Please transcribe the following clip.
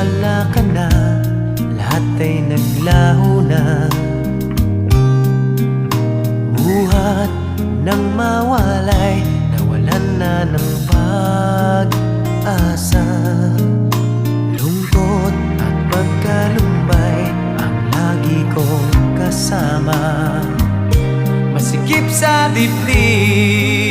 wala ka na, lahat ay naglaho na. Buhat ng mawalay, nawalan na ng pag-asa. Lungkot at pagkalumbay ang lagi kong kasama. Masikip sa dibdib